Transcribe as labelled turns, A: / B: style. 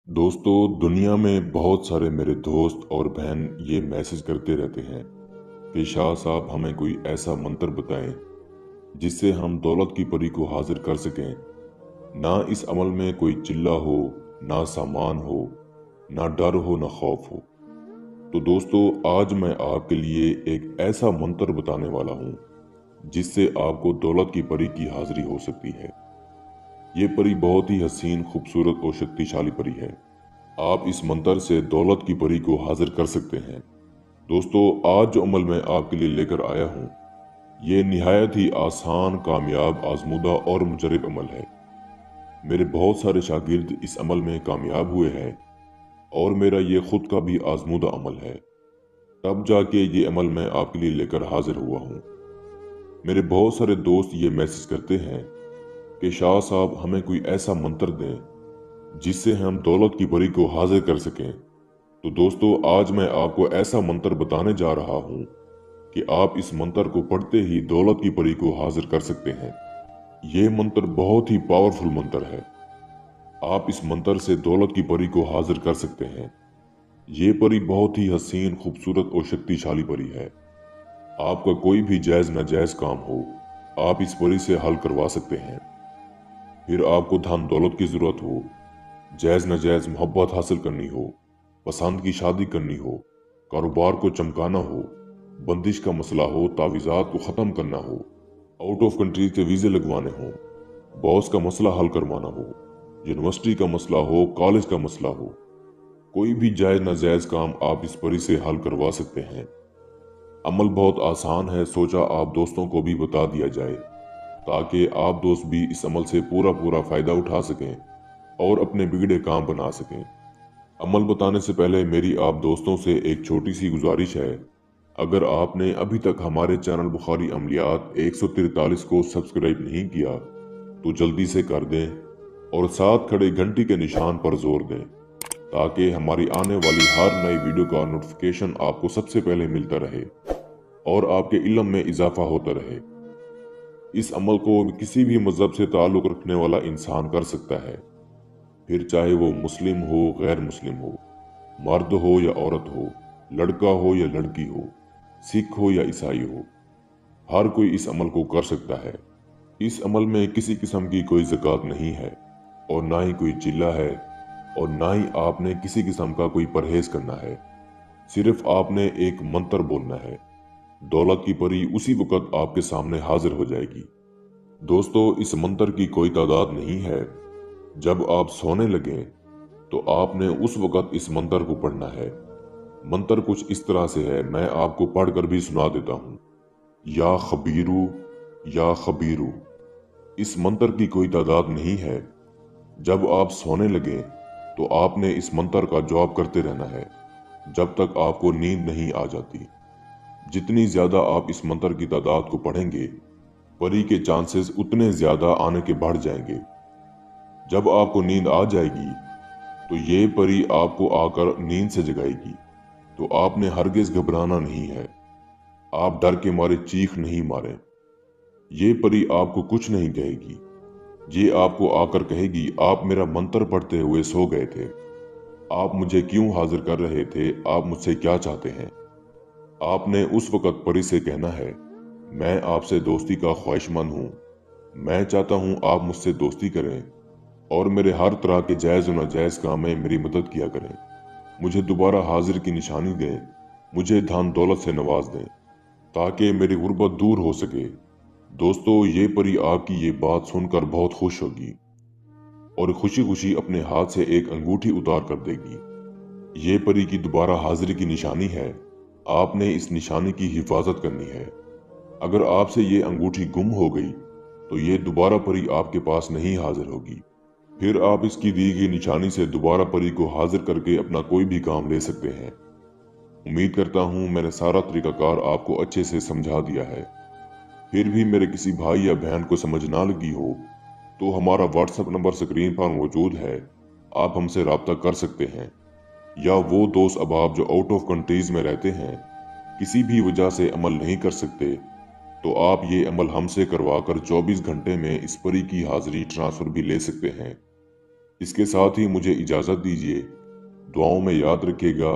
A: दोस्तों, दुनिया में बहुत सारे मेरे दोस्त और बहन ये मैसेज करते रहते हैं कि शाह साहब हमें कोई ऐसा मंत्र बताएं जिससे हम दौलत की परी को हाजिर कर सकें। ना इस अमल में कोई चिल्ला हो, ना सामान हो, ना डर हो, ना खौफ हो। तो दोस्तों, आज मैं आपके लिए एक ऐसा मंत्र बताने वाला हूँ जिससे आपको दौलत की परी की हाजिरी हो सकती है। ये परी बहुत ही हसीन, खूबसूरत और शक्तिशाली परी है। आप इस मंत्र से दौलत की परी को हाजिर कर सकते हैं। दोस्तों, आज जो अमल मैं आपके लिए लेकर आया हूँ, ये निहायत ही आसान, कामयाब, आजमूदा और मुजरब अमल है। मेरे बहुत सारे शागिर्द इस अमल में कामयाब हुए हैं और मेरा ये खुद का भी आजमूदा अमल है। तब जाके ये अमल मैं आपके लिए लेकर हाजिर हुआ हूँ। मेरे बहुत सारे दोस्त ये मैसेज करते हैं कि शाह साहब हमें कोई ऐसा मंत्र दें जिससे हम दौलत की परी को हाजिर कर सकें। तो दोस्तों, आज मैं आपको ऐसा मंत्र बताने जा रहा हूं कि आप इस मंत्र को पढ़ते ही दौलत की परी को हाजिर कर सकते हैं। ये मंत्र बहुत ही पावरफुल मंत्र है। आप इस मंत्र से दौलत की परी को हाजिर कर सकते हैं। ये परी बहुत ही हसीन, खूबसूरत और शक्तिशाली परी है। आपका कोई भी जायज नाजायज काम हो, आप इस परी से हल करवा सकते हैं। फिर आपको धन दौलत की जरूरत हो, जायज नाजायज मोहब्बत हासिल करनी हो, पसंद की शादी करनी हो, कारोबार को चमकाना हो, बंदिश का मसला हो, तावीज़ात को ख़त्म करना हो, आउट ऑफ कंट्री के वीज़े लगवाने हो, बॉस का मसला हल करवाना हो, यूनिवर्सिटी का मसला हो, कॉलेज का मसला हो, कोई भी जायज़ नाजायज़ काम आप इस परी से हल करवा सकते हैं। अमल बहुत आसान है, सोचा आप दोस्तों को भी बता दिया जाए ताकि आप दोस्त भी इस अमल से पूरा पूरा फ़ायदा उठा सकें और अपने बिगड़े काम बना सकें। अमल बताने से पहले मेरी आप दोस्तों से एक छोटी सी गुजारिश है। अगर आपने अभी तक हमारे चैनल बुखारी अमलियात 143 को सब्सक्राइब नहीं किया तो जल्दी से कर दें और साथ खड़े घंटी के निशान पर जोर दें ताकि हमारी आने वाली हर नई वीडियो का नोटिफिकेशन आपको सबसे पहले मिलता रहे और आपके इल्म में इजाफा होता रहे। इस अमल को किसी भी मजहब से ताल्लुक़ रखने वाला इंसान कर सकता है, फिर चाहे वो मुस्लिम हो, गैर मुस्लिम हो, मर्द हो या औरत हो, लड़का हो या लड़की हो, सिख हो या ईसाई हो, हर कोई इस अमल को कर सकता है। इस अमल में किसी किस्म की कोई ज़कात नहीं है और ना ही कोई चिल्ला है और ना ही आपने किसी किस्म का कोई परहेज करना है। सिर्फ आपने एक मंत्र बोलना है, दौलत की परी उसी वक्त आपके सामने हाजिर हो जाएगी। दोस्तों, इस मंत्र की कोई तादाद नहीं है। जब आप सोने लगें तो आपने उस वक्त इस मंत्र को पढ़ना है। मंत्र कुछ इस तरह से है, मैं आपको पढ़कर भी सुना देता हूँ। या खबीरू, या खबीरू। इस मंत्र की कोई तादाद नहीं है। जब आप सोने लगे तो आपने इस मंत्र का जवाब करते रहना है जब तक आपको नींद नहीं आ जाती। जितनी ज्यादा आप इस मंत्र की तादाद को पढ़ेंगे, परी के चांसेस उतने ज्यादा आने के बढ़ जाएंगे। जब आपको नींद आ जाएगी तो ये परी आपको आकर नींद से जगाएगी। तो आपने हरगिज घबराना नहीं है। आप डर के मारे चीख नहीं मारें। ये परी आपको कुछ नहीं कहेगी। ये आपको आकर कहेगी, आप मेरा मंत्र पढ़ते हुए सो गए थे, आप मुझे क्यों हाजिर कर रहे थे, आप मुझसे क्या चाहते हैं। आपने उस वक्त परी से कहना है, मैं आपसे दोस्ती का ख्वाहिशमंद हूँ, मैं चाहता हूँ आप मुझसे दोस्ती करें और मेरे हर तरह के जायज़ और नाजायज़ काम में मेरी मदद किया करें। मुझे दोबारा हाजिर की निशानी दें, मुझे धन दौलत से नवाज दें ताकि मेरी गुर्बत दूर हो सके। दोस्तों, ये परी आपकी ये बात सुनकर बहुत खुश होगी और खुशी खुशी अपने हाथ से एक अंगूठी उतार कर देगी। ये परी की दोबारा हाजिरी की निशानी है। आपने इस निशानी की हिफाजत करनी है। अगर आपसे ये अंगूठी गुम हो गई तो ये दोबारा परी आपके पास नहीं हाजिर होगी। फिर आप इसकी दी गई निशानी से दोबारा परी को हाजिर करके अपना कोई भी काम ले सकते हैं। उम्मीद करता हूँ मैंने सारा तरीकाकार आपको अच्छे से समझा दिया है। फिर भी मेरे किसी भाई या बहन को समझ ना लगी हो तो हमारा व्हाट्सएप नंबर स्क्रीन पर मौजूद है, आप हमसे रब्ता कर सकते हैं। या वो दोस्त अहबाब जो आउट ऑफ कंट्रीज में रहते हैं, किसी भी वजह से अमल नहीं कर सकते, तो आप ये अमल हमसे करवा कर 24 घंटे में इस परी की हाजिरी ट्रांसफर भी ले सकते हैं। इसके साथ ही मुझे इजाज़त दीजिए। दुआओं में याद रखिएगा।